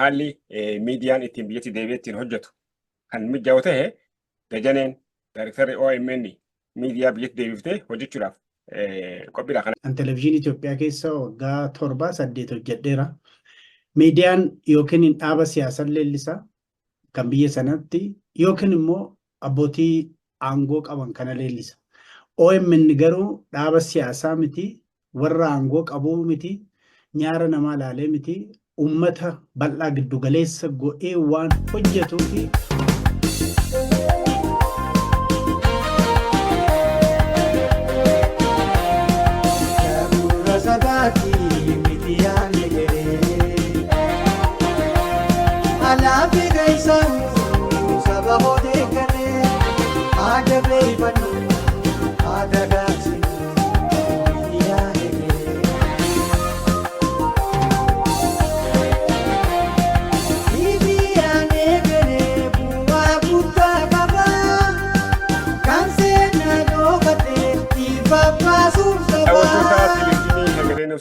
haalli miidiyaan ittiin biyyatti deebi'ee ittiin hojjetu kan mijaa'u ta'e Dajaneen Daayirektarri OMN miidiyaa biyyatti deebiftee hojjechuudhaaf qophiidha kana. An televezyiinii Itoophiyaa keessa waggaa 7-8 hojjedheera. Miidiyaan yookiin dhaaba siyaasaa leellisaa kan biyya sanatti yookiin immoo abbootii aangoo qaban kana leellisa. OMN garuu dhaaba siyaasaa miti, warra aangoo qabuu miti, nyaara namaa laalee miti, ummata bal'aa giddu galeessa godhee waan hojjetuu fi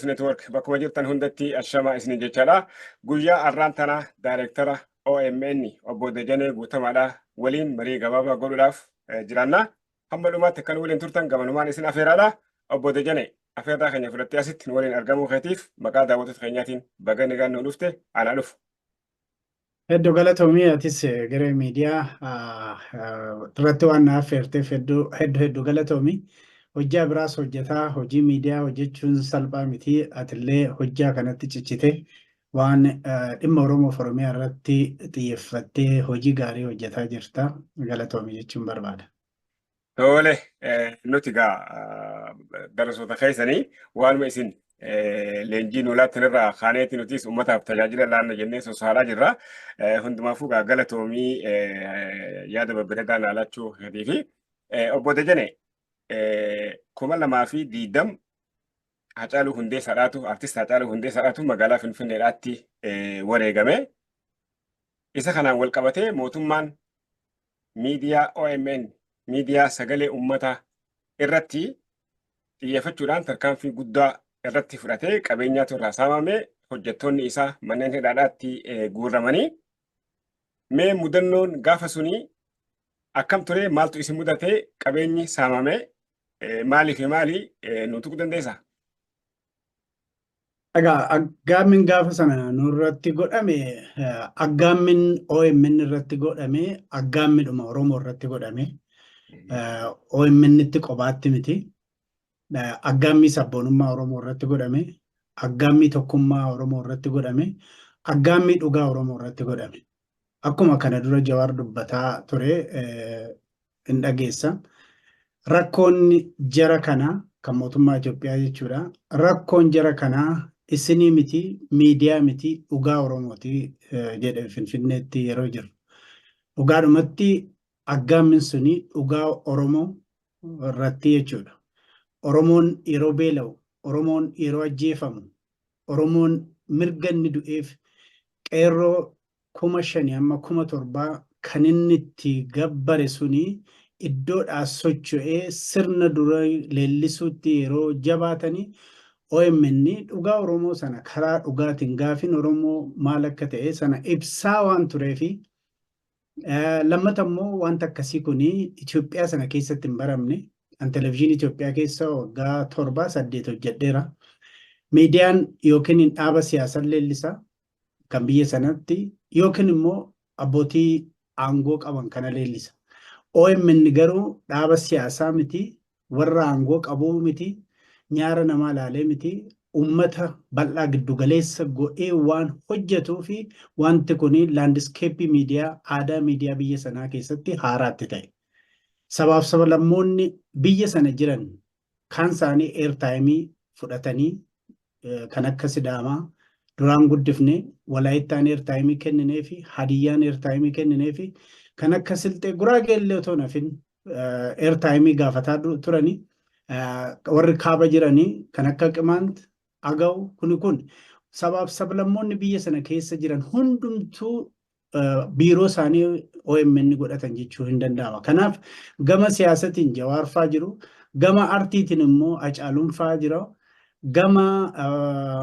Network bakkuma jirtan hundatti ashamaa isin jechaadha. Guyyaa har'aan tana Daayirektara OMN obbo Dajanee Guutamaadha waliin marii gabaabaa godhuudhaaf jiraanna. Hamma dhumaatti kan waliin turtan gamanumaan isin afeeraadha. Obbo Dajanee afeerraa keenya fudhattee asitti waliin argamuu keetiif maqaa daawwattoota keenyaatiin baga nagaan nu dhufte anaa dhufu. Hedduu galatoomii atis garee miidiyaa irratti waan na affeerteef hedduu galatoomii. Hojjaa biraas hojjetaa hojii miidiyaa hojjechuun salphaa miti atillee hojjaa kanatti cichite waan dhimma Oromoo fi Oromiyaa irratti xiyyeeffattee hojii gaarii hojjetaa jirta galatoomii jechuun barbaada. Tole nuti gaa darasoota keessanii waanuma isin leenjii nu laattan irraa kaaneeti nutis uummataaf tajaajila laanna jennee sosaalaa jirra. Hundumaafuu gaa galatoomii yaada babbareedaa naalachuu fi obbo Dajanee 2020 Hacaaluu Hundeessaadhaatu artist Hacaaluu Hundeessaadhaatu magaalaa Finfinneedhaatti wareegame. Isa kanaan wal qabatee mootummaan miidiyaa OMN miidiyaa sagalee uummataa irratti xiyyeeffachuudhaan tarkaanfii guddaa irratti fudhatee qabeenyaatu irraa saamame hojjettoonni isaa manneen hidhaadhaatti guurramanii. Mee mudannoon gaafa sunii akkam ture maaltu isin mudatee qabeenyi saamame maalii fi maalii nu tuquu dandeessaa? Egaa aggaammin gaafa sana nurratti godhame aggaammin OMN irratti godhame aggaammidhuma Oromoo irratti godhame OMN itti qobaatti miti aggaammii sabboonummaa Oromoo irratti godhame aggaammii tokkummaa Oromoo irratti godhame aggaammii dhugaa Oromoo irratti godhame. Akkuma kana dura Jawaar dubbataa ture hin dhageessa. Rakkoonni jara kanaa kan mootummaa Itoophiyaa jechuudha. Rakkoon jara kanaa isinii miti, miidiyaa miti, dhugaa Oromooti jedhe Finfinneetti yeroo jiru. Dhugaadhumatti aggaammin suni dhugaa Oromoo irratti jechuudha. Oromoon yeroo beela'u, Oromoon yeroo ajjeefamu, Oromoon mirga inni du'eef qeerroo 5,000 amma 7,000 kan inni itti gabbare suni iddoodhaa socho'ee sirna dura leellisuutti yeroo jabaatanii OMN dhugaa Oromoo sana karaa dhugaatiin gaafin Oromoo maal akka ta'e sana ibsaa waan tureefi lammata immoo wanta akkasii kuni Itoophiyaa sana keessatti hin baramne. An televezyiinii Itoophiyaa keessa waggaa 7-8 hojjedheera. Miidiyaan yookiin dhaaba siyaasaa leellisaa kan biyya sanatti yookiin immoo abbootii aangoo qaban kana leellisa. OMN garuu dhaaba siyaasaa miti, warra aangoo qabuu miti, nyaara namaa laalee miti, ummata bal'aa giddu galeessa godhee waan hojjetuu fi wanti kun laandiskeeppii miidiyaa aadaa miidiyaa biyya sanaa keessatti haaraatti ta'e. Sabaaf sablammoonni biyya sana jiran kan isaanii eertaayimii fudhatanii kan akka Sidaamaa duraan guddifne Walaayittaan eertaayimii kenninee fi Hadiyyaan eertaayimii kenninee fi kan akka Silxee Guraagee illee otoo nafin eertaayimii gaafataa turanii warri kaaba jiranii kan akka Qimaant Agaw kun sabaaf sablammoonni biyya sana keessa jiran hundumtuu biiroo isaanii OMN godhatan jechuu hin danda'ama. Kanaaf gama siyaasatiin Jawaar faa jiru, gama artiitiin immoo Hacaaluun faa jira, gama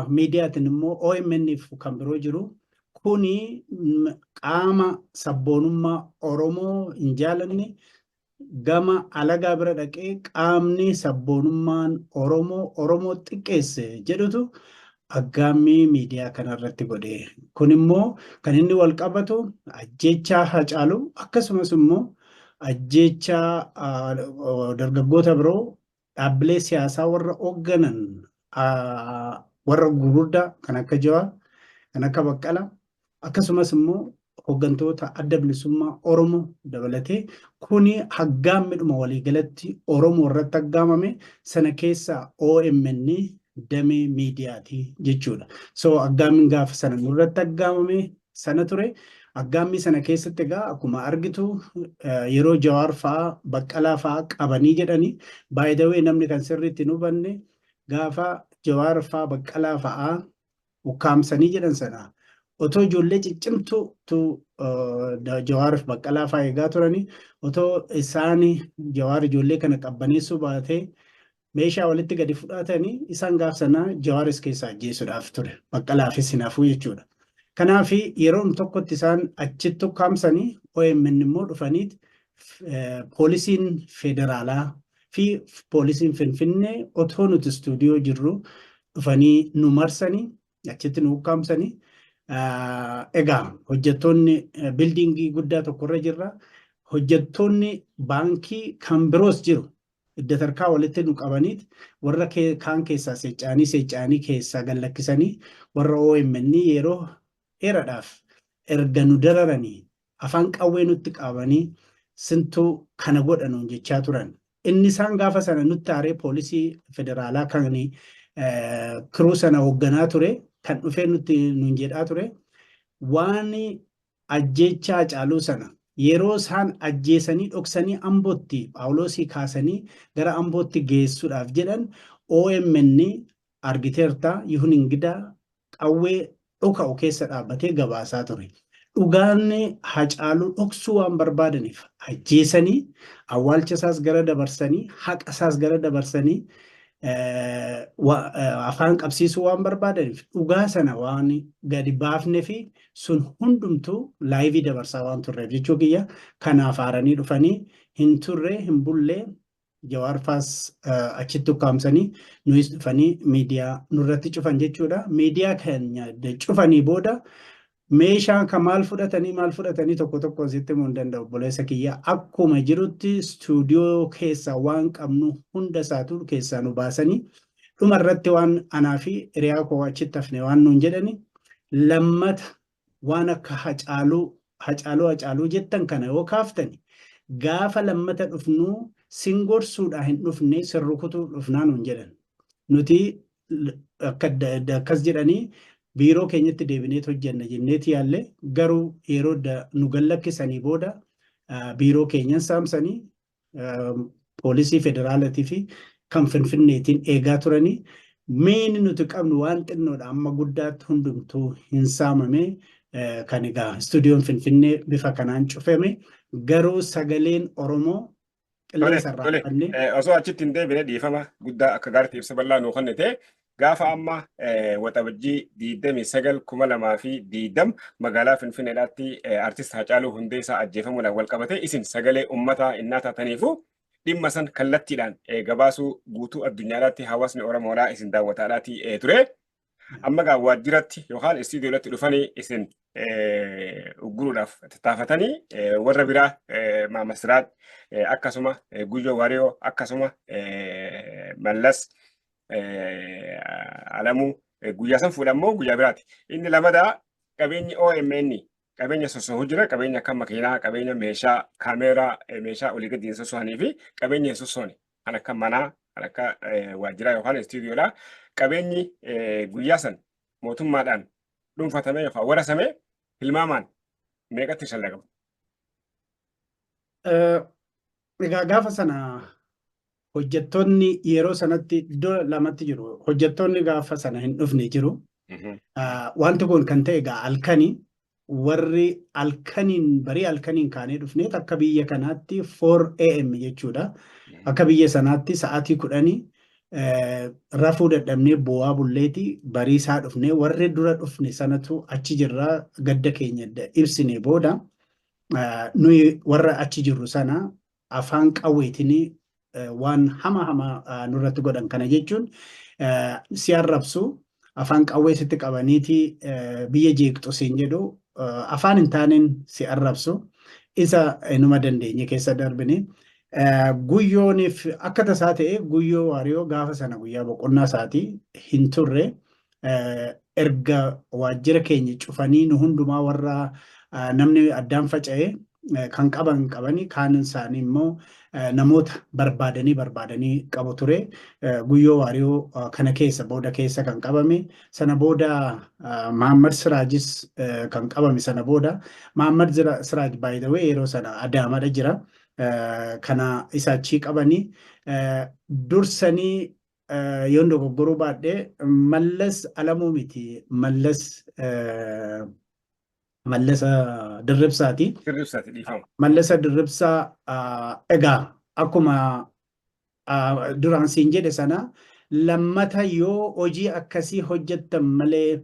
miidiyaatiin immoo OMN kan biroo jiru. kuni qaama sabboonummaa Oromoo hin jaalanne gama alagaa bira dhaqee qaamni sabboonummaan Oromoo xiqqeesse jedhutu aggaammii miidiyaa kanarratti godhe. Kun immoo kan inni wal qabatu ajjechaa Hacaaluu akkasumas immoo ajjechaa dargaggoota biroo dhaabbilee siyaasaa warra hoogganan warra gurguddaa kan akka Jawaar, kan akka Baqqalaa akkasumas immoo hooggantoota adda bilisummaa Oromoo dabalatee kuni aggaammidhuma waliigalatti Oromoo irratti aggaamame sana keessaa OMN damee miidiyaati jechuudha. So aggaammiin gaafa sana nurratti aggaamame sana ture. Aggaammii sana keessatti egaa akkuma argitu yeroo Jawaar fa'aa Baqqalaa fa'aa qabanii jedhanii by the way namni kan sirriitti hin hubanne gaafa Jawaar fa'aa Baqqalaa fa'aa ukkaamsanii jedhan sana otoo ijoollee ciccimtuutu Jawaar fi Baqqalaa fa'aa eegaa turanii otoo isaan Jawaar ijoollee kana qabbaneessuu baatee meeshaa walitti gadi fudhatanii isaan gaaf sanaa Jawaaris keessaa ajjeesuudhaaf ture. Baqqalaafis hinaafuu jechuudha. Kanaaf yeroo tokkotti isaan achitti ukkaamsanii OMN immoo dhufaniit poolisiin federaalaa fi poolisiin Finfinnee otoo nuti istuudiyoo jirru dhufanii nu marsanii achitti nu ukkaamsanii egaa hojjettoonni biildiingii guddaa tokkorra jirra. Hojjettoonni baankii kan biroos jiru. Idda tarkaa walitti nu qabaniit warra kaan keessaa seecaanii keessaa gallakkisanii warra OMN yeroo dheeraadhaaf erga nu dararanii afaan qawwee nutti qabanii sintuu kana godhanuun jechaa turan. Inni isaan gaafa sana nutti aaree poolisii federaalaa kan kiruu sana hoogganaa ture kan dhufee nutti nuun jedhaa ture waan ajjechaa Hacaaluu sana yeroo isaan ajjeesanii dhoksanii Ambootti Phaawulosii kaasanii gara Ambootti geessuudhaaf jedhan OMN argiteertaa Yihun Ingidaa qawwee dhoka'u keessa dhaabbatee gabaasaa ture. Dhugaan Hacaaluu dhoksuu waan barbaadaniif ajjeesanii awwaalcha isaas gara dabarsanii haqa isaas gara dabarsanii afaan qabsiisuu waan barbaadaniif dhugaa sana waan gadi baafne fi sun hundumtuu laayivii dabarsaa waan turreef jechuu kiyya kanaaf aaranii dhufanii hin turre hin bullee Jawaar faas achitti ukkaamsanii nuyis dhufanii miidiyaa nurratti cufan jechuudha. Miidiyaa keenya cufanii booda meeshaa kan maal fudhatanii tokko tokko asitti himuu hin danda'u obboleessa kiyya akkuma jirutti istuudiyoo keessaa waan qabnu hunda isaatu keessaa nu baasanii dhuma irratti waan anaa fi hiriyaa koo achitti hafne waan nuun jedhani lammata waan akka Hacaaluu jettan kana yoo kaaftani gaafa lammata dhufnuu singorsuudhaa hin dhufne sirrukutuu dhufnaa nuun jedhan. Nuti akkas jedhanii biiroo keenyatti deebineet hojjenna jenneeti yaalle garuu yeroo nu gallakkisanii booda biiroo keenyan saamsanii poolisii federaalatii fi kan Finfinneetiin eegaa turanii meeni nuti qabnu waan xinnoodha amma guddaatti hundumtuu hin saamame kan egaa istuudiyoon Finfinnee bifa kanaan cufame garuu sagaleen Oromoo qilleensa irraa fannee osoo achitti hin deebine dhiifama guddaa akka gaariitti ibsa bal'aa nuu kennite gaafa amma waxabajjii 29/2020 magaalaa Finfinneedhaatti artist Hacaaluu Hundeessaa ajjeefamuudhaan wal qabate isin sagalee uummataa innaa taataniifu dhimma san kallattiidhaan gabaasuu guutuu addunyaadhaatti hawaasni Oromoodhaa isin daawwataadhaatti ture. Amma gaa waajjiratti yookaan istiidiyoodhaatti dhufanii isin ugguruudhaaf tattaafatanii warra biraa Maamasiraat akkasuma Guyyoo Waariyoo akkasuma Mallas Alamuu guyyaa san fuudhamoo guyyaa biraati. Inni lamadaa qabeenyi OMN qabeenya sosochuu jira qabeenya akka makiinaa qabeenya meeshaa kaameeraa meeshaa olii gadi sosochanii fi qabeenya sosochii kan akka manaa kan akka waajjiraa yookaan istiidiyoodhaa. Qabeenyi guyyaa san mootummaadhaan dhuunfatame yookaan warasame hilmaamaan meeqatti shallagamu? Egaa gaafa sana hojjettoonni yeroo sanatti iddoo lamatti jiru. Hojjettoonni gaafa sana hin dhufne jiru. Wanti kun kan ta'e egaa halkanii warri halkaniin barii halkaniin kaanee dhufneet akka biyya kanaatti 4 AM jechuudha. Akka biyya sanaatti sa'aatii 10 rafuu dadhabnee bu'aa bulleeti barii isaa dhufnee warri dura dhufne sanatu achi jirraa gadda keenya ibsine booda nuyi warra achi jirru sana afaan qawweetiin waan hama nurratti godhan kana jechuun si arrabsu afaan qawweesitti qabaniiti biyya jeeqxu siin jedhu afaan hin taaneen si arrabsu isa numa dandeenye keessa darbine. Guyyooniif akka tasaa ta'e guyyoo waariyoo gaafa sana guyyaa boqonnaa isaatii hin turre erga waajjira keenya cufanii nu hundumaa warra namni addaan faca'e kan qabanii kaan isaanii immoo namoota barbaadanii qabu ture. Guyyoo waariyoo kana booda keessa kan qabame sana booda Mahammad Siraajis kan qabame sana booda Mahammad Siraaj by the way yeroo sana Adaamadha jira. Kana isa achii qabanii dursanii yoon dogoggoruu baadhee Mallas Alamuu miti Mallasa Dirribsaati. Mallasa Dirribsaa egaa akkuma duraan siin jedhe sana lammata yoo hojii akkasii hojjettan malee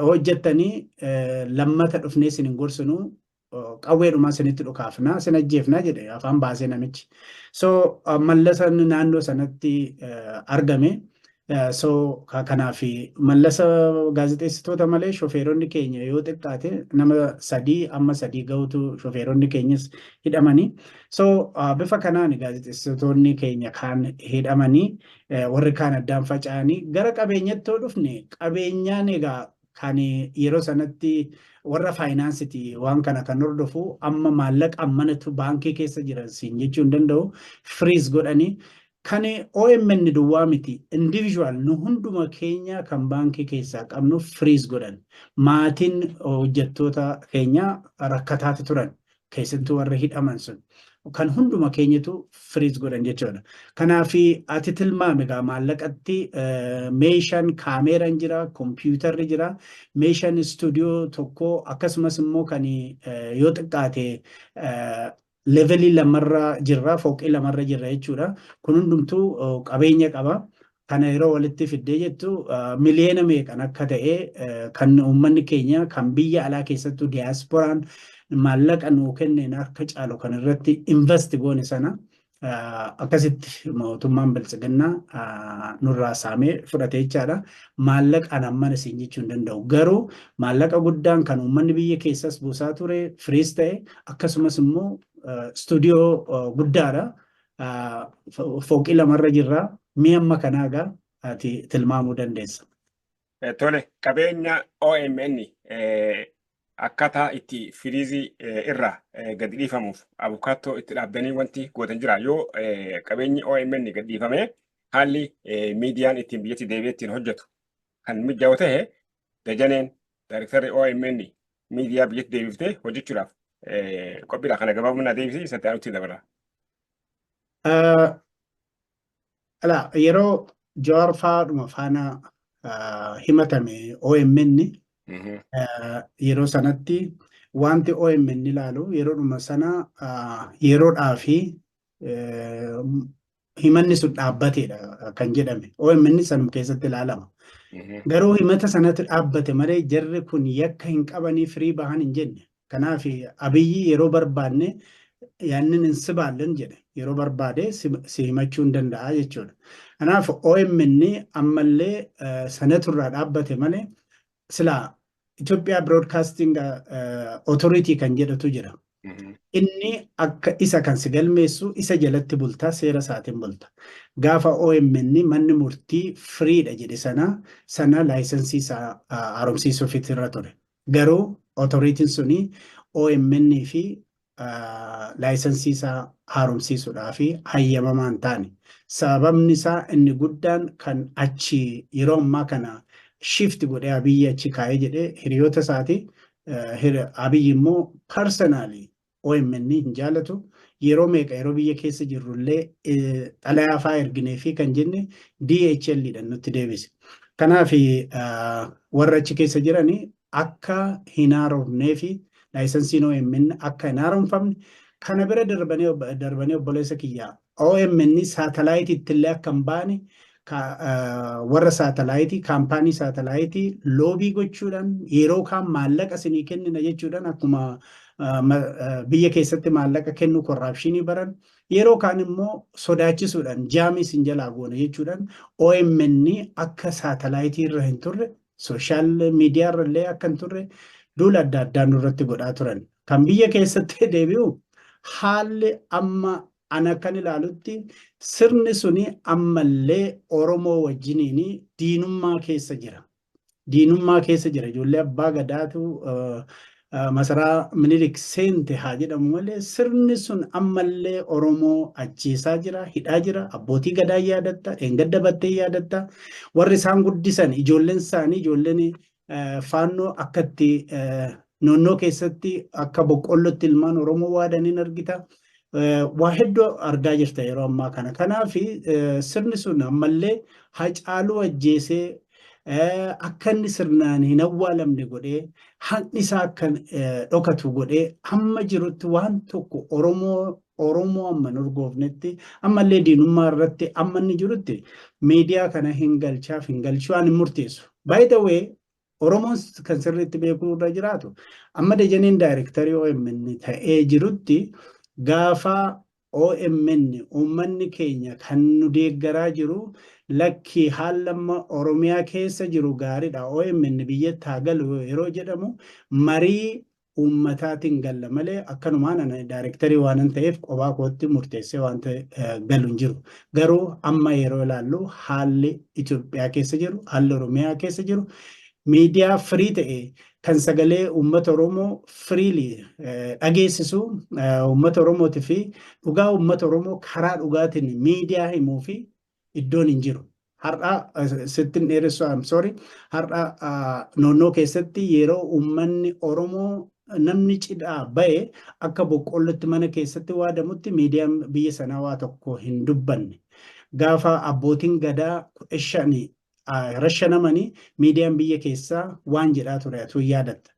hojjettanii lammata dhufnee isin hin gorsinu qawweedhumaa isinitti dhukaafna isin ajjeefna jedhe afaan baasee namichi. So Mallasa naannoo sanatti argame. So kanaaf Mallasa gaazexeessitoota malee shofeeronni keenya yoo xiqqaate nama 3 ga'utu shofeeronni keenyas hidhamanii. So bifa kanaan gaazexeessitoonni keenya kaan hidhamanii warri kaan addaan faca'anii gara qabeenyatti dhufne qabeenyaan egaa kan yeroo sanatti warra faayinaansiti waan kana kan hordofu amma maallaqa ammanatu baankii keessa jiran siin jechuu hin danda'u freeze godhanii kan OMN duwwaa miti individual nu hunduma keenya kan baankii keessaa qabnu freeze godhan maatiin hojjettoota keenya rakkataati turan keessattuu warra hidhaman sun kan hunduma keenyatu freeze godhan jechuudha. Kanaaf ati tilmaame egaa maallaqatti meeshaan kaameeraan jira, kompiitarri jira, meeshaan istuudiyoo tokko akkasumas immoo kan yoo xiqqaate levelii lamarra jirra, fooqii lamarra jirra jechuudha. Kun hundumtuu qabeenya qaba. Kana yeroo walitti fiddee jettu miliyoona meeqan akka ta'e kan uummanni keenya kan biyya alaa keessattuu diyaaspooraan maallaqa nuu kenneen akka caalu kan irratti invest goone sana akkasitti mootummaan biltsiginnaa nurraa saamee fudhate jechaadha. Maallaqaan amman isin jechuu hin danda'u. Garuu maallaqa guddaan kan uummanni biyya keessas buusaa ture firiis ta'e akkasumas immoo istuudiyoo guddaadha. Fooqii lamarra jirra. Mi'a amma kanaagaa ati tilmaamuu dandeessa. Tole qabeenya OMN akkaataa itti firiizii irraa gadi dhiifamuuf abukaattoo itti dhaabdanii wanti gootan jira. Yoo qabeenyi OMN gadi dhiifamee haalli miidiyaan ittiin biyyatti deebi'ee ittiin hojjetu kan mijaa'u ta'e Dajaneen Daayirektarri OMN miidiyaa biyyatti deebiftee hojjechuudhaaf qophiidha. Kana gabaabummaa deebisee isatti aanutti dabala. Yeroo Jawaar Faadhuma faana himatame OMN yeroo sanatti wanti OMN ilaalu yeroodhuma sana yeroodhaa fi himanni sun dhaabbateedha kan jedhame. OMN sanuma keessatti ilaalama. Garuu himata sanatti dhaabbate malee jarri kun yakka hin qabanii firii bahan hin jenne. Kanaaf Abiyyi yeroo barbaanne yaannin hin sibaallen jedhe. Yeroo barbaade si himachuu hin danda'a jechuudha. Kanaaf OMN ammallee sanaturraa dhaabbate malee silaa Itoophiyaa Broadcasting Authority kan jedhatu jira. Inni akka isa kan si galmeessu isa jalatti bultaa seera isaatiin bulta. Gaafa OMN manni murtii firiidha jedhe sana laayisensii isaa haaromsiisuuf irra ture. Garuu authoritiin suni OMN fi laayisensii isaa haaromsiisuudhaaf hayyamamaa hin taane. Sababni isaa inni guddaan kan achi yeroo ammaa kana shift godhee Abiyyi achi kaa'ee jedhee hiriyoota isaati. Abiyyi immoo personally OMN hin jaalatu. Yeroo meeqa yeroo biyya keessa jirrullee xalayaa fa'aa erginee fi kan jenne DHL dhaan nutti deebise. Kanaaf warra achi keessa jiranii akka hin haaromnee fi laayisensiin OMN akka hin haaromfamne kana bira darbanii obboleessa kiyyaa OMN saatalaayitiitti illee akka hin baane warra saatalaayitii kaampaanii saatalaayitii loobii gochuudhaan yeroo kaan maallaqa isinii kennina jechuudhaan akkuma biyya keessatti maallaqa kennu korraapshinii baran yeroo kaan immoo sodaachisuudhaan jaamii isin jalaa goona jechuudhaan OMN akka saatalaayitii irra hin turre sooshaal miidiyaa irra illee akka hin turre duula adda addaa nurratti godhaa turan. Kan biyya keessatti deebi'u haalli amma ana kan ilaalutti sirni suni ammallee Oromoo wajjiniin diinummaa keessa jira. Diinummaa keessa jira. Ijoollee abbaa gadaatu masaraa Minilik seente haa jedhamu malee sirni sun ammallee Oromoo ajjeesaa jira, hidhaa jira. Abbootii gadaa yaadatta, dheengadda battee yaadatta. Warri isaan guddisan ijoolleen isaanii ijoolleen faannoo akkatti naannoo keessatti akka boqqollootti ilmaan Oromoo waadaniin argita. Waa hedduu argaa jirta yeroo ammaa kana. Kanaaf sirni sun ammallee Hacaaluu ajjeesee akka inni sirnaan hin awwaalamne godhee haqni isaa akka dhokatu godhee hamma jirutti waan tokko Oromoo amma hin urgoofnetti ammallee diinummaa irratti amma inni jirutti miidiyaa kana hin galchaaf hin galchuu waan hin murteessu. By the way, Oromoon kan sirriitti beekuu irra jiraatu amma Dajaneen daayirektarii OMN ta'ee jirutti gaafa OMN uummanni keenya kan nu deeggaraa jiru lakkii haalamma Oromiyaa keessa jiru gaariidha. OMN biyyatti haa galu yeroo jedhamu marii uummataatiin galla malee akkanumaan ana daayirektarii waan ta'eef qophaa kootti murteessee waan galu hin jiru. Garuu amma yeroo ilaallu haalli Itoophiyaa keessa jiru, haalli Oromiyaa keessa jiru miidiyaa firii ta'e kan sagalee uummata Oromoo firiili dhageessisu uummata Oromootii fi dhugaa uummata Oromoo karaa dhugaatiin miidiyaa himuu fi iddoon hin jiru. Har'a sittin dheeressu har'a naannoo keessatti yeroo uummanni Oromoo namni cidhaa ba'e akka boqqollootti mana keessatti waadamutti miidiyaan biyya sanaa waa tokko hin dubbanne. Gaafa abbootiin gadaa 15 rashanamanii miidiyaan biyya keessaa waan jedhaa ture atu yaadatta.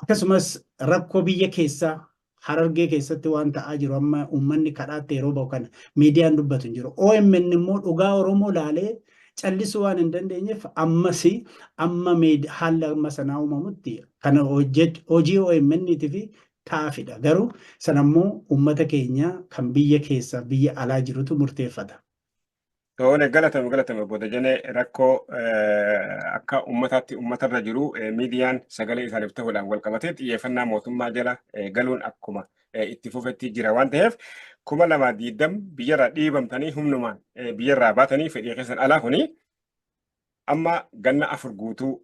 Akkasumas rakkoo biyya keessaa Harargee keessatti waan ta'aa jiru amma uummanni kadhaatti yeroo ba'u kana miidiyaan dubbatu hin jiru. OMN immoo dhugaa Oromoo laalee callisuu waan hin dandeenyeef amma haala amma sanaa uumamutti kana hojii OMN'tii fi taafidha. Garuu sanammoo uummata keenya kan biyya keessa biyya alaa jirutu murteeffata. Toone galatame booda jene rakkoo akka uummatarra jiru miidiyaan sagalee isaaniif ta'uudhaan wal qabatee xiyyeeffannaa mootummaa jala galuun akkuma itti fufetti jira waan ta'eef 2020 biyyarraa dhiibamtanii humnumaan biyyarraa baatanii fedhii keessan alaa kuni amma ganna 4 guutuu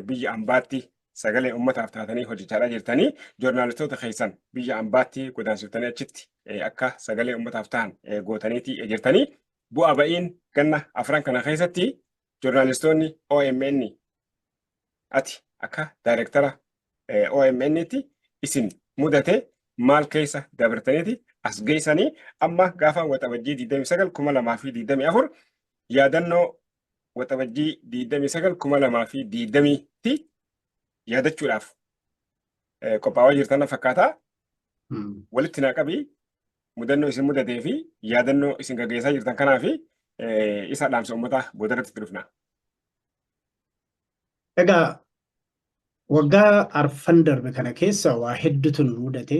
biyya ambaatti sagalee uummataaf taatanii hojjechaa jirtanii joornaalistoota keessan biyya ambaatti godaansiftanii achitti akka sagalee uummataaf ta'an gootaniitii jirtanii. Bu'aa ba'iin ganna 4 kana keessatti joornaalistoonni OMN ati akka daayirektara OMN'tti isin mudate maal keessa dabartaniiti as geessanii amma gaafa waxabajjii 29 2024 yaadannoo waxabajjii 29 2020tti yaadachuudhaaf qophaa'aa jirtan fakkaataa walitti naqabii mudannoo isin mudatee fi yaadannoo isin gaggeessaa jirtan kanaa fi isa dhaamsa uummataa boodarratti itti dhufna. Egaa waggaa 4 darbe kana keessa waa hedduutu nu mudate.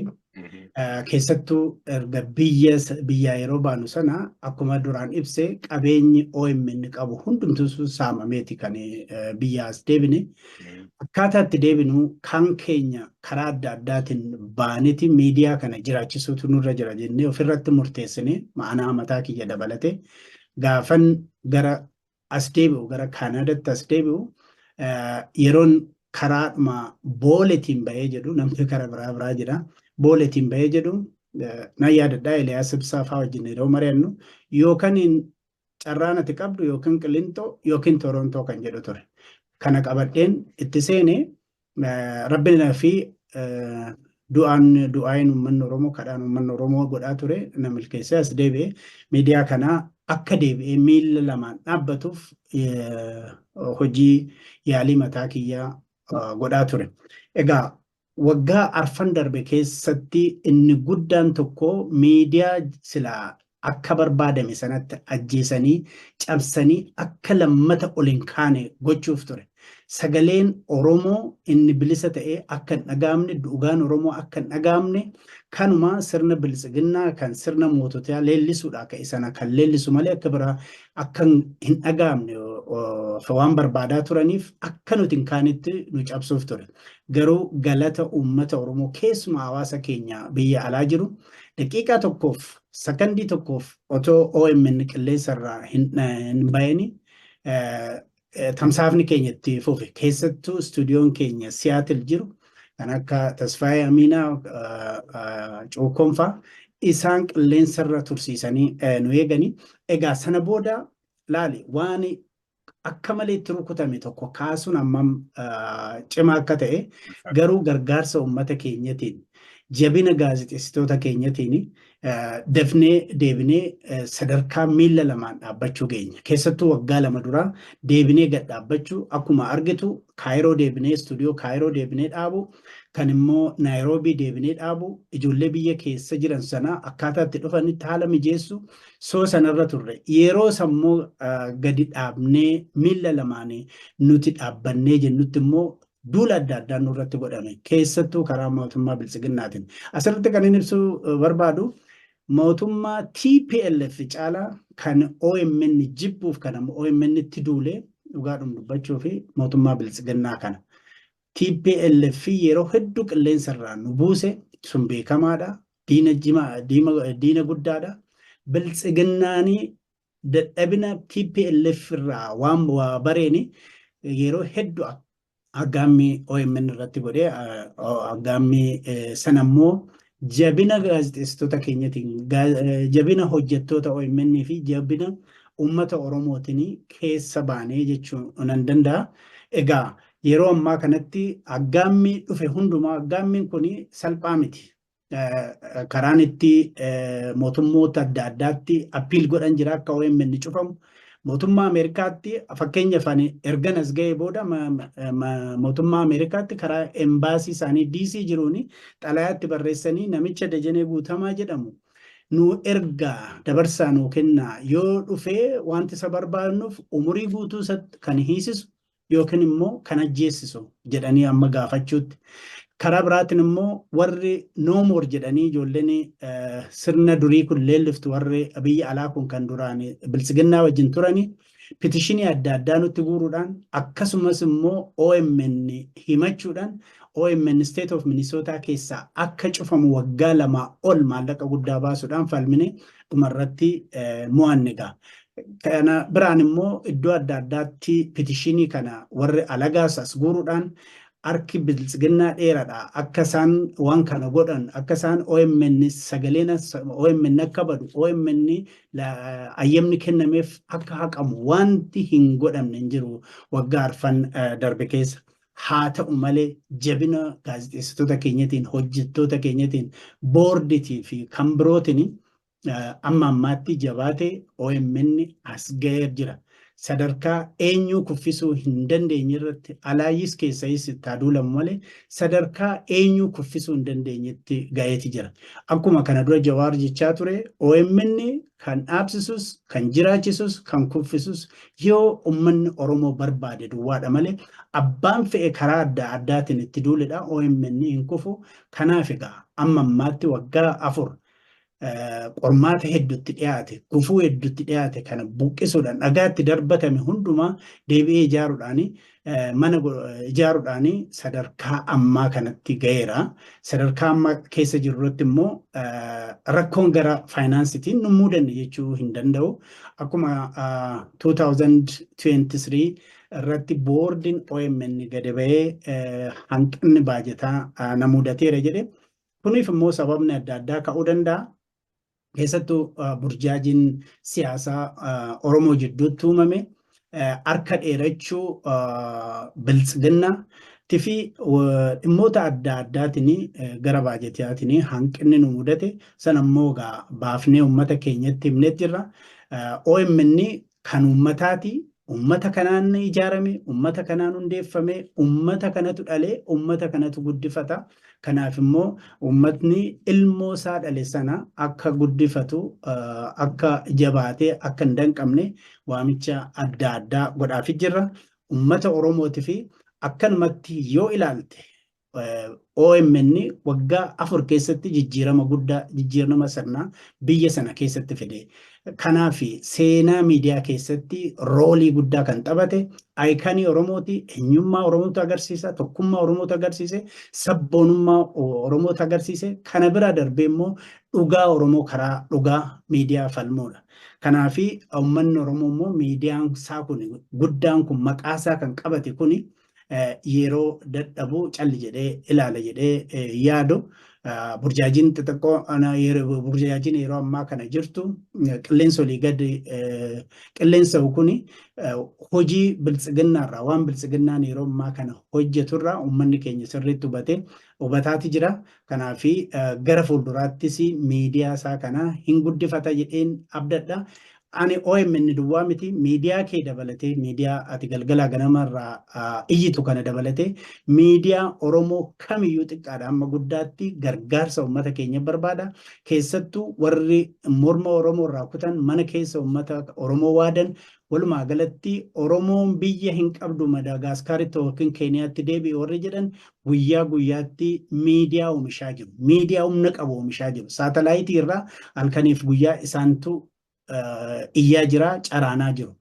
Keessattuu erga biyyaa yeroo baanu sana akkuma duraan ibse qabeenyi OMN qabu hundumtuu saamameeti kan biyya as deebine. Akkaataa itti deebinu kan keenya karaa adda addaatiin baaneti miidiyaa kana jiraachisuutu nurra jira jennee ofirratti murteessine ma'anaa mataa kiyya dabalate gaafan gara as deebi'u gara Kaanaadaatti as deebi'u yeroon karaadhuma booletiin bahee jedhu namni karaa biraa jira. Booletiin bahee jedhu na yaadadhaa Eliyaas Ibsaafaa wajjin yeroo mari'annu yookaan carraan ati qabdu yookaan Qilintoo yookiin Torontoo kan jedhu ture. Kana qabadheen itti seene rabbinaa fi du'aayin uummanni Oromoo kadhaan uummanni Oromoo godhaa ture na milkeessee as deebi'ee miidiyaa kanaa akka deebi'ee miila lamaan dhaabbatuuf hojii yaalii mataa kiyyaa godhaa ture. Egaa waggaa 4 darbe keessatti inni guddaan tokko miidiyaa silaa akka barbaadame sanatti ajjeesanii cabsanii akka lammata ol hin kaane gochuuf ture. Sagaleen Oromoo inni bilisa ta'ee akka hin dhagaamne, dhugaan Oromoo akka hin dhagaamne kanuma sirna bilisiginnaa kan sirna moototaa leellisuudha ka'e sana kan leellisu malee akka biraa akka hin dhagaamne waan barbaadaa turaniif akka nuti hin kaanetti nu cabsuuf ture. Garuu galata uummata Oromoo keessumaa hawaasa keenya biyya alaa jiru daqiiqaa tokkoof sakandii tokkoof otoo OMN qilleensarraa hin bayani tamsaafni keenya itti fufe. Keessattuu istuudiyoon keenya Siyaatil jiru kan akka Tasfaayee Amiinaa Cuukkoonfaa isaan qilleensarra tursiisanii nu eeganii. Egaa sana booda laali waan akka malee itti rukutame tokko kaasuun hammam cimaa akka ta'e garuu gargaarsa uummata keenyatiin jabina gaazexeessitoota keenyatiin dafnee deebinee sadarkaa miila lamaan dhaabbachuu geenya. Keessattuu waggaa 2 dura deebinee gad dhaabbachuu akkuma argitu Kaayiroo deebinee istuudiyoo Kaayiroo deebinee dhaabu kan immoo Naayiroobii deebinee dhaabu ijoollee biyya keessa jiran sana akkaataa itti dhufanitti haala mijeessu soo sanarra turre. Yeroo sammuu gadi dhaabnee miila lamaanii nuti dhaabbannee jennutti immoo duula adda addaa nurratti godhame keessattuu karaa mootummaa bilisiginnaatiin. Asirratti kan inni ibsuu barbaadu mootummaa TPLF caalaa kan OMN jibbuuf kan OMN itti duulee dhugaadhuma dubbachuu fi mootummaa bilisiginnaa kana. TPLF yeroo hedduu qilleensarraa nu buuse sun beekamaadha. Diina guddaadha. Bilisiginnaanii dadhabina TPLF irraa waan bareeni yeroo hedduu aggaammi OMN irratti godhee aggaammi sanammoo jabina gaazexeessitoota keenyatiin jabina hojjettoota OMN fi jabina uummata Oromootiin keessa baanee jechuun nan danda'a. Egaa yeroo ammaa kanatti aggaammi dhufe hundumaa aggaammiin kun salphaa miti. Karaan itti mootummoota adda addaatti appiil godhan jira akka OMN cufamu. Mootummaa Ameerikaatti fakkeenyaaf ergan as ga'ee booda mootummaa Ameerikaatti karaa embaasii isaanii DC jiruun xalayaatti barreessanii namicha Dajanee Guutamaa jedhamu nu ergaa dabarsaa nuu kennaa yoo dhufee wanti isa barbaadnuuf umurii guutuu kan hiisisu yookiin immoo kan ajjeessisu jedhanii amma gaafachuutti. Karaa biraatiin immoo warri noomoor jedhanii ijoolleen sirna durii kun leelliftu warri biyya alaa kun kan duraan bilisiginnaa wajjin turanii pitishinii adda addaa nutti guuruudhaan akkasumas immoo OMN himachuudhaan OMN State of Minnesota keessaa akka cufamu waggaa 2 ol maallaqa guddaa baasuudhaan falmine dhumarratti mo'anne ga'a. Kana biraan immoo iddoo adda addaatti pitishinii kana warri alagaas as guuruudhaan harki bilisiginnaa dheeraadha. Akka isaan waan kana godhan akka isaan OMN sagaleen OMN akka badu OMN ayyamni kennameef akka haqamu wanti hin godhamne hin jiru waggaa 4 darbe keessa. Haa ta'u malee jabina gaazexeessitoota keenyatiin hojjettoota keenyatiin boorditii fi kan birootiin amma ammaatti jabaatee OMN as ga'ee jira. Sadarkaa eenyuu kuffisuu hin dandeenye irratti alaayyis keessayis itti aduulamu malee sadarkaa eenyuu kuffisuu hin dandeenyetti ga'eeti jira. Akkuma kana dura Jawaar jechaa ture OMN kan dhaabsisus, kan jiraachisus, kan kuffisus yoo uummanni Oromoo barbaade duwwaadha malee abbaan fe'e karaa adda addaatiin itti duulidha. OMN hin kufu. Kanaaf egaa amma ammaatti waggaa 4 qormaata hedduutti dhiyaate, gufuu hedduutti dhiyaate kana buqqisuudhaan dhagaatti darbatame hundumaa deebi'ee ijaaruudhaan mana ijaaruudhaan sadarkaa ammaa kanatti ga'eera. Sadarkaa ammaa keessa jirrutti immoo rakkoon gara faayinaansiitiin nu mudanne jechuu hin danda'u. Akkuma 2023 irratti boordiin OMN gadi ba'ee hanqinni baajetaa na mudateera jedhe. Kuniif immoo sababni adda addaa ka'uu danda'a. Keessattuu burjaajiin siyaasaa Oromoo jidduutti uumame harka dheerachuu bilisiginnaa fi dhimmoota adda addaatiin gara baajetaatiin hanqinni nu mudate sana immoo baafnee uummata keenyatti himnee jirra. OMN kan uummataati ummata kanaan ijaarame, ummata kanaan hundeeffame, ummata kanatu dhalee, ummata kanatu guddifata. Kanaaf immoo ummatni ilmoo isaa dhale sana akka guddifatu, akka jabaatee akka hin danqamne waamicha adda addaa godhaafi jirra. Ummata Oromootii fi akkanumatti yoo ilaalte OMN waggaa 4 keessatti jijjiirama guddaa, jijjiirama sirnaa biyya sana keessatti fide. Kanaaf seenaa miidiyaa keessatti roolii guddaa kan taphate aayikanii Oromooti, eenyummaa Oromootu agarsiisa, tokkummaa Oromootu agarsiise, sabboonummaa Oromootu agarsiise. Kana bira darbee immoo dhugaa Oromoo karaa dhugaa miidiyaa falmuudha. Kanaaf uummanni Oromoo immoo miidiyaan isaa kun guddaan kun maqaa isaa kan qabate kuni yeroo dadhabu calli jedhee ilaala jedhee yaadu. Burjaajiin xixiqqoo burjaajiin yeroo ammaa kana jirtu qilleensa olii gadi qilleensa kuni hojii biltsiginnaarraa waan biltsiginnaan yeroo ammaa kana hojjeturraa uummanni keenya sirriitti hubataati jira. Kanaaf gara fuulduraattis miidiyaa isaa kana hin guddifata jedheen abdadha. Ani OMN duwwaa miti miidiyaa kee dabalatee miidiyaa ati galgala ganamarraa iyyitu kana dabalatee miidiyaa Oromoo kamiyyuu xiqqaadha amma guddaatti gargaarsa uummata keenya barbaada. Keessattuu warri morma Oromoo irraa kutan mana keessa uummata Oromoo waadan walumaa galatti Oromoon biyya hin qabdu Madaagaskaritti yookiin Keeniyaatti deebi'e warri jedhan guyyaa guyyaatti miidiyaa oomishaa jiru. Miidiyaa humna qabu oomishaa jiru. Saatalaayitii irraa halkaniif guyyaa isaantu iyyaa jira, caraanaa jiru.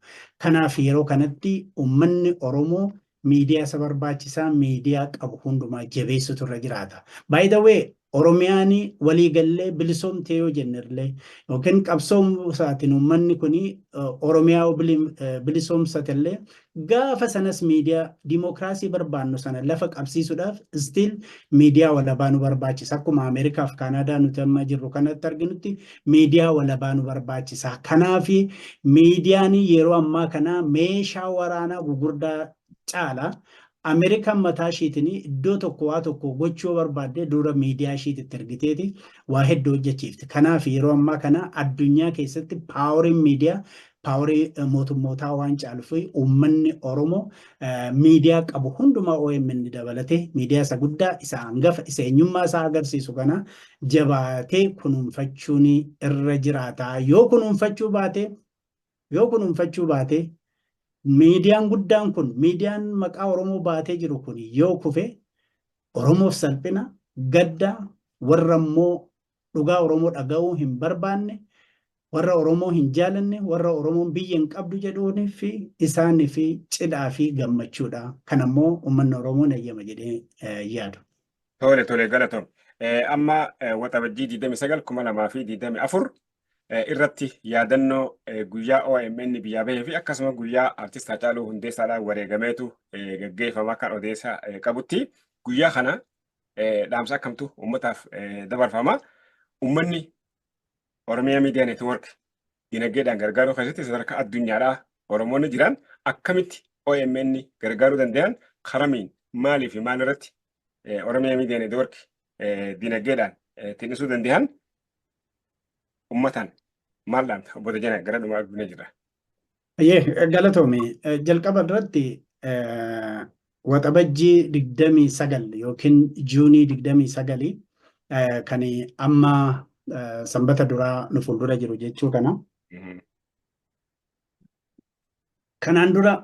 Kanaaf yeroo kanatti uummanni Oromoo miidiyaa isa barbaachisaa miidiyaa qabu hundumaa jabeessutu irra jiraata. By the way, Oromiyaan waliigallee bilisoomtee yoo jennellee yookiin qabsoomsaatiin uummanni kun Oromiyaa bilisoomsatellee gaafa sanas miidiyaa dimookiraasii barbaannu sana lafa qabsiisuudhaaf still miidiyaa walabaa nu barbaachisa. Akkuma Ameerikaa fi Kaanaadaa nuti amma jirru kanatti arginutti miidiyaa walabaa nu barbaachisa. Kanaaf miidiyaan yeroo ammaa kana meeshaa waraanaa gugurdaa caala. Ameerikaan mataa ishiitiin iddoo tokko waa tokko gochuu barbaadde dura miidiyaa ishiitti ergiteeti waa hedduu hojjechiifte. Kanaaf yeroo ammaa kana addunyaa keessatti paaworiin miidiyaa paaworii mootummootaa waan caaluuf uummanni Oromoo miidiyaa qabu hundumaa OMN dabalatee miidiyaa isa guddaa isa hangafa isa eenyummaa isaa agarsiisu kana jabaatee kunuunfachuun irra jiraata. Yoo kunuunfachuu baate miidiyaan guddaan kun miidiyaan maqaa Oromoo baatee jiru kun yoo kufe Oromoof salphina gadda warra immoo dhugaa Oromoo dhaga'uu hin barbaanne warra Oromoo hin jaalanne warra Oromoon biyya hin qabdu jedhuunii fi isaanii fi cidhaa fi gammachuudha. Kanammoo uummanni Oromoo eeyyama jedhee yaadu. Tole galatoom. Amma waxabajjii 29/2024 irratti yaadannoo guyyaa OMN biyyaa bahee fi akkasuma guyyaa artist Haacaaluu Hundeessaadhaan wareegameetu gaggeeffama kan odeessa qabutti guyyaa kana dhaamsa akkamtu uummataaf dabarfama. Uummanni Oromiyaa Miidiyaa Neetwoork dinagdeedhaan gargaaruu keessatti sadarkaa addunyaadhaa Oromoonni jiran akkamitti OMN gargaaruu danda'an karamiin maalii fi maal irratti Oromiyaa Miidiyaa Neetwoork dinagdeedhaan xiqqeessuu danda'an ummatan maal dhaamta obbo Dajanee gara dhumaa addunyaa jira. Galatoomi jalqaba irratti waxabajjii 29 yookiin juunii 29 kan amma sanbata duraa nu fuuldura jiru jechuu kana. Kanaan dura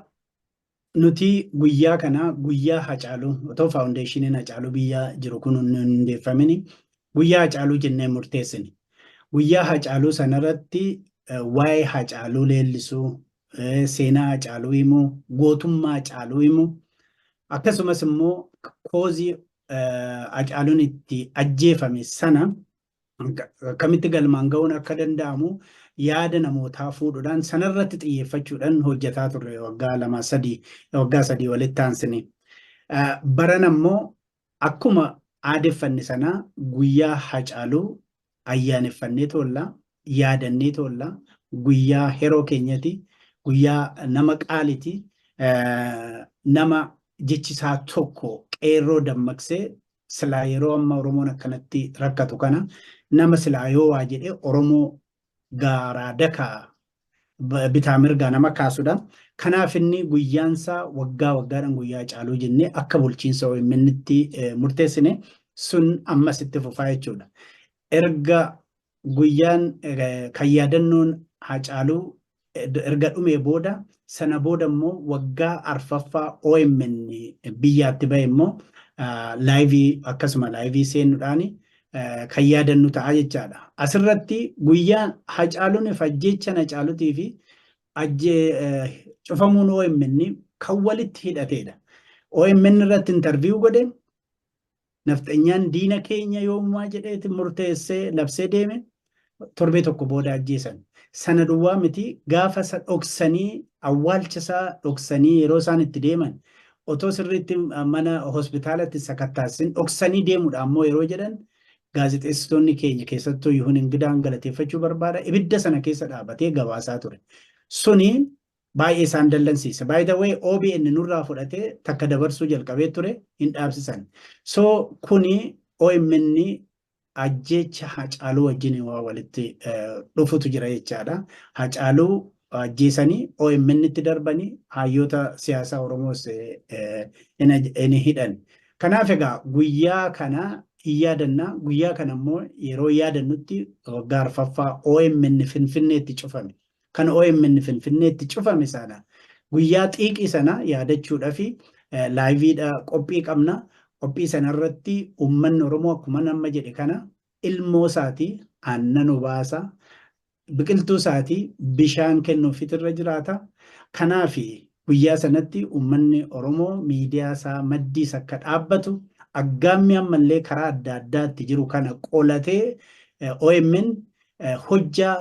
nuti guyyaa kana guyyaa Haacaaluu otoo faawundeeshiniin Haacaaluu biyya jiru kun hundeeffamini guyyaa Haacaaluu jennee murteessini. Guyyaa Haacaaluu sanarratti waa'ee Haacaaluu leellisuu, seenaa Haacaaluu himuu, gootummaa Haacaaluu himuu, akkasumas immoo koozii Haacaaluun itti ajjeefame sana akkamitti galmaan ga'uun akka danda'amu yaada namootaa fuudhuudhaan sanarratti xiyyeeffachuudhaan hojjetaa turre waggaa 3 walitti aansine. Baran ammoo akkuma aadeffanne sana guyyaa Haacaaluu ayyaaneffannee toolla, yaadannee toolla, guyyaa heroo keenyati, guyyaa nama qaaliti, nama jechisaa tokko qeerroo dammaqsee silaa yeroo amma Oromoon akkanatti rakkatu kana nama silaa yoo waa jedhee Oromoo gaaraa dakaa bitaa mirgaa nama kaasudha. Kanaaf inni guyyaansaa waggaa waggaadhaan guyyaa Hacaaluu jennee akka bulchiinsa OMN'tti murteessine sun ammas itti fufaa jechuudha. Erga guyyaan kan yaadannoon Hacaaluu erga dhumee booda sana booda immoo waggaa arfaffaa OMN biyyaatti bahe immoo laayivii akkasuma laayivii seenuudhaan kan yaadannu ta'a jechaadha. Asirratti guyyaan Hacaaluun ajjeechaan Hacaaluutii fi cufamuun OMN kan walitti hidhatedha. OMN irratti intarviiyuu godhe nafxanyaan diina keenya yoomumaa jedheeti murteessee labsee deeme torbee tokko booda ajjeesan. Sana duwwaa miti gaafa isa dhoksanii awwaalcha isaa dhoksanii yeroo isaan itti deeman otoo sirriitti mana hospitaalatti sakattaasin dhoksanii deemuudha ammoo yeroo jedhan gaazexeessitoonni keenya keessattuu Yihun Ingidaan galateeffachuu barbaada. Ibidda sana keessa dhaabatee gabaasaa ture. Suni baay'ee isaan dallansiisa. By the way, OBN nurraa fudhatee takka dabarsuu jalqabee ture hin dhaabsisan. So kuni OMN ajjeecha Hacaaluu wajjin waa walitti dhufutu jira jechaadha. Hacaaluu ajjeesanii OMN itti darbanii hayyoota siyaasaa Oromoos hin hidhan. Kanaaf egaa guyyaa kana yaadannaa guyyaa kana immoo yeroo yaadannutti waggaa arfaffaa OMN Finfinneetti cufame. Kan OMN Finfinneetti cufame sana guyyaa xiiqii sana yaadachuudhaaf laayiviidha qophii qabna. Qophii sanarratti uummanni Oromoo akkuma nama jedhe kana ilmoo isaatii aannan obaasa biqiltuu isaatii bishaan kennuufitu irra jiraata. Kanaaf guyyaa sanatti uummanni Oromoo miidiyaa isaa maddiis akka dhaabbatu aggaammi ammallee karaa adda addaatti jiru kana qolatee OMN hojjaa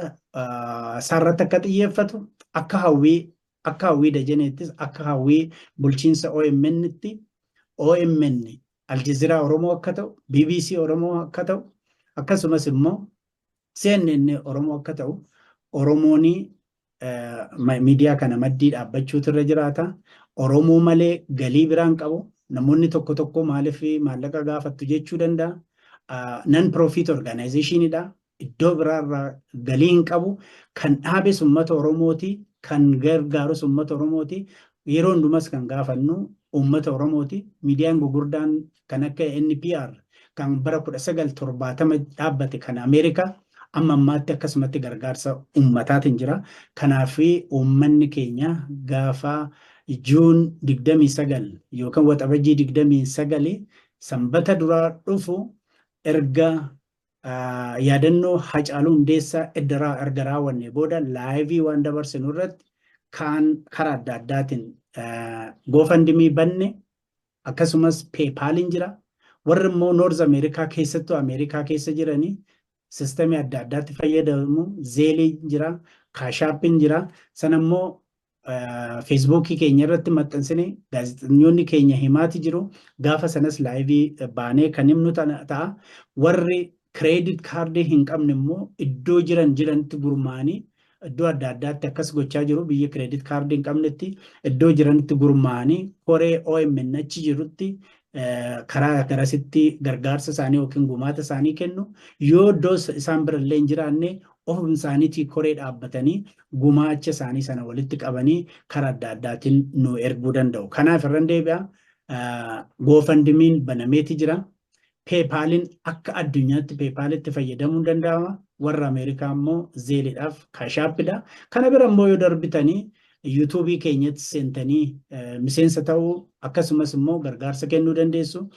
isaarratti akka xiyyeeffatu akka hawwii Dajaneettis akka hawwii bulchiinsa OMN'tti OMN Aljazeeraa Oromoo akka ta'u BBC Oromoo akka ta'u akkasumas immoo CNN Oromoo akka ta'u Oromoon miidiyaa kana maddii dhaabbachuutu irra jiraata. Oromoo malee galii biraan qabu. Namoonni tokko tokko maaliif maallaqa gaafattu jechuu danda'a. Non-profit organizationidha. Iddoo biraarraa galii hin qabu. Kan dhaabe uummata Oromooti. Kan gargaaru uummata Oromooti. Yeroo hundumas kan gaafannu uummata Oromooti. Miidiyaan gurguddaan kan akka NPR kan bara 1970 dhaabbate kan Ameerikaa amma ammaatti akkasumatti gargaarsa uummataatiin jira. Kanaaf uummanni keenya gaafa Juun 29 yookaan waxabajjii 29 sanbata duraa dhufu erga yaadannoo Hacaaluu Hundeessaa eddaraa erga raawwanne booda laayivii waan dabarsinu irratti kaan karaa adda addaatiin GoFundMe banne akkasumas PayPalin jira. Warri immoo North America keessattuu Ameerikaa keessa jiranii sistemii adda addaatti fayyadamu. Zeelii jira, Kaashaappin jira. Sana immoo Feesbuukii keenya irratti maxxansine gaazexeessitoonni keenya himaati jiru. Gaafa sanas laayivii baanee kan himnu ta'a. Warri kireedit kaardii hin qabne immoo iddoo jiranitti gurmaa'anii iddoo adda addaatti akkas gochaa jiru. Biyya kireedit kaardii hin qabnetti iddoo jiranitti gurmaa'anii koree OMN achi jirutti karaa garasitti gargaarsa isaanii yookiin gumaata isaanii kennu. Yoo iddoo isaan birallee hin jiraanne ofuma isaaniitii koree dhaabbatanii gumaacha isaanii sana walitti qabanii karaa adda addaatiin nu erguu danda'u. Kanaaf irra deebi'a. GoFundMe'n banameeti jira. PayPalin akka addunyaatti PayPalitti fayyadamuu danda'ama. Warra Ameerikaa immoo Zeeliidhaaf Kaashaappidha. Kana bira immoo yoo darbitanii YouTube keenyatti seentanii miseensa ta'uu akkasumas immoo gargaarsa kennuu dandeessu.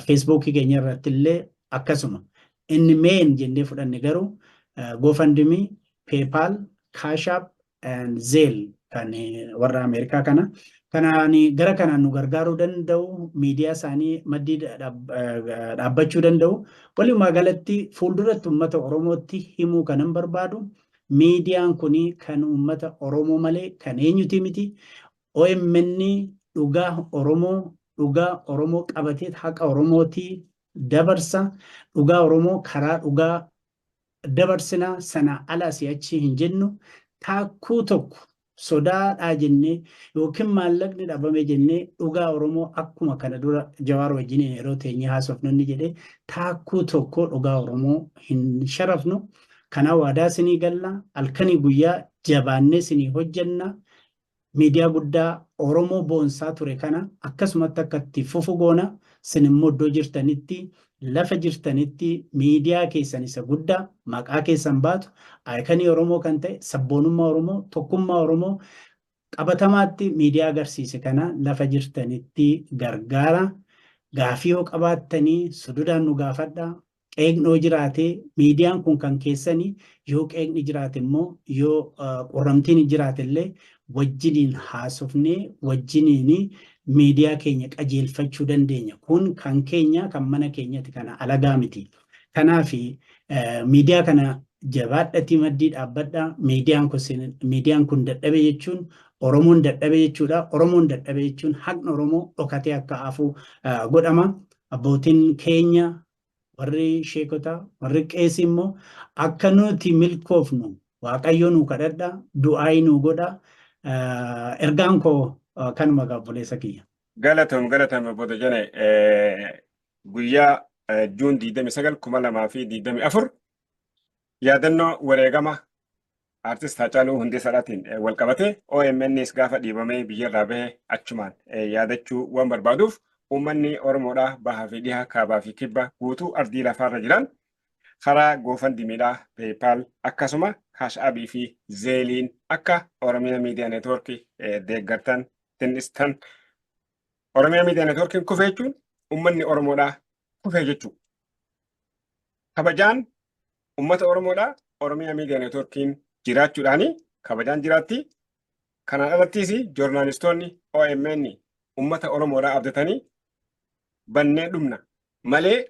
Facebook keenya irratti illee akkasuma. Inni main jennee fudhanne garuu GoFundMe, PayPal, Kaashaap and Zelle kan warra Ameerikaa kana. Kanaan gara kanaan nu gargaaruu danda'u. Miidiyaa isaanii maddii dhaabbachuu danda'u. Walumaa galatti fuulduratti uummata Oromootti himuu kanan barbaadu. Miidiyaan kuni kan uummata Oromoo malee kan eenyuti miti. OMN dhugaa Oromoo qabatee haqa Oromooti dabarsa. Dhugaa Oromoo karaa dhugaa dabarsinaa sana ala si'achi hin jennu. Taakkuu tokko sodaadhaa jennee yookiin maallaqni dhabame jennee dhugaa Oromoo akkuma kana dura Jawaar wajjin yeroo teenyee haasofnu jedhee taakkuu tokko dhugaa Oromoo hin sharafnu. Kana waadaa isinii galla halkanii guyyaa jabaannee isinii hojjenna. Miidiyaa guddaa Oromoo boonsaa ture kana akkasumatti akka itti fufu goona. Isin immoo iddoo jirtanitti lafa jirtanitti miidiyaa keessan isa guddaa maqaa keessan baatu aayikanii Oromoo kan ta'e sabboonummaa Oromoo tokkummaa Oromoo qabatamaatti miidiyaa agarsiise kana lafa jirtanitti gargaara. Gaafii yoo qabaattanii sududaan nu gaafadha. Qeeqnoo jiraate miidiyaan kun kan keessanii yoo qeeqni jiraate immoo yoo qorramtiin jiraate illee wajjiniin haasofnee wajjiniin miidiyaa keenya qajeelfachuu dandeenya. Kun kan keenya kan mana keenyatti kana alagaa miti. Kanaaf miidiyaa kana jabaadhatii maddii dhaabbadha. Miidiyaan kun dadhabe jechuun Oromoon dadhabe jechuudha. Oromoon dadhabe jechuun haqni Oromoo dhokatee akka hafu godhama. Abbootiin keenya warri sheekota warri qeesii immoo akka nuti milkoofnu Waaqayyo nu kadhadha, du'aa nu godha. Ergaan koo kanuma gaabboleessa kiyya. Galatoomaa Bodo Jane guyyaa Juun 29 2024 yaadannoo wareegama artist Haacaaluu Hundeessaatiin wal qabate OMNs gaafa dhiibamee biyyarraa bahe achumaan yaadachuu waan barbaaduuf uummanni Oromoodhaa bahaa fi dhihaa kaabaa fi kibba guutuu ardii lafaarra jiran karaa GoFundMeedhaa PayPal akkasuma Cash App fi Zeeliin akka Oromiyaa Miidiyaa Neetwoorkii deeggartan tinnistan. Oromiyaa Miidiyaa Neetwoorkiin kufee jechuun uummanni Oromoodhaa kufee jechuudha. Kabajaan uummata Oromoodhaa Oromiyaa Miidiyaa Neetwoorkiin jiraachuudhaani kabajaan jiraatti. Kanaan alattis joornaalistoonni OMN uummata Oromoodhaa abdatanii bannee dhumna malee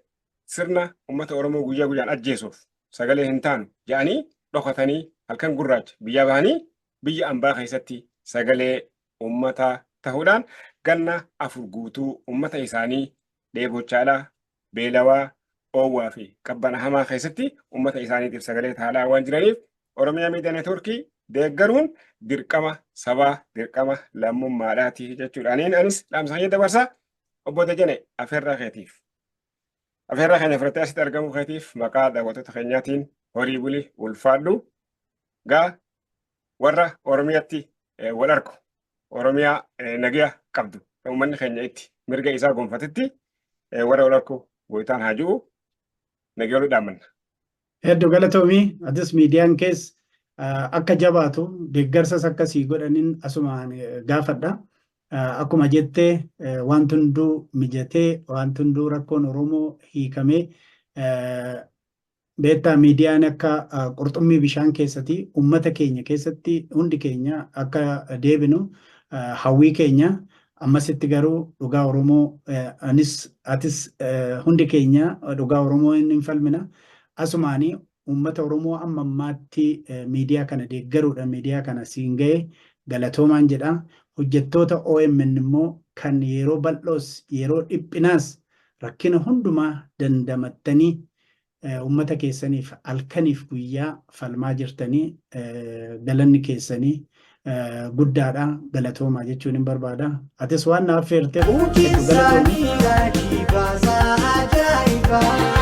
sirna uummata Oromoo guyyaa guyyaan ajjeesuuf sagalee hin taanu jedhanii dhokatanii halkan gurraacha biyya bahanii biyya ambaa keessatti sagalee uummataa ta'uudhaan ganna 4 guutuu uummata isaanii dheebochaadhaa, beelawaa, oowwaa fi qabbana hamaa keessatti uummata isaaniitiif sagalee ta'aa waan jiraniif Oromiyaa Miidiyaa Neetwoorkii deeggaruun dirqama sabaa, dirqama lammummaadhaati jechuudhaaniin anis dhaamsa dabarsaa. Obbo Dajane afeerraa keetiif. Afeerraa keenya fudhattee asitti argamuu keetiif maqaa daawwattoota keenyaatiin horii buli ulfaadhu. Gaa warra Oromiyaatti wal argu Oromiyaa nagaa qabdu uummanni keenya itti mirga isaa gonfatetti warra wal argu gooyitaan haa jiru nagaa wal dhaammanna. Hedduu galatoomii atis miidiyaan keessa akka jabaatu deeggarsas akkasii godhaniin asumaan gaafadha. Akkuma jettee wanti hunduu mijatee wanti hunduu rakkoon Oromoo hiikamee beektaa miidiyaan akka qurxummii bishaan keessatti uummata keenya keessatti hundi keenya akka deebinu hawwii keenya ammasitti garuu dhugaa Oromoo atis hundi keenya dhugaa Oromoo hin falmina. Asumaanii uummata Oromoo amma ammaatti miidiyaa kana deeggaruudha miidiyaa kana siin ga'e galatoomaan jedha. Hojjettoota OMN immoo kan yeroo bal'oos yeroo dhiphinaas rakkina hundumaa dandamattanii uummata keessaniif halkaniif guyyaa falmaa jirtanii galanni keessanii guddaadha galatoomaa jechuun hin barbaada. Atis waan naaf feerteef galatoomaa.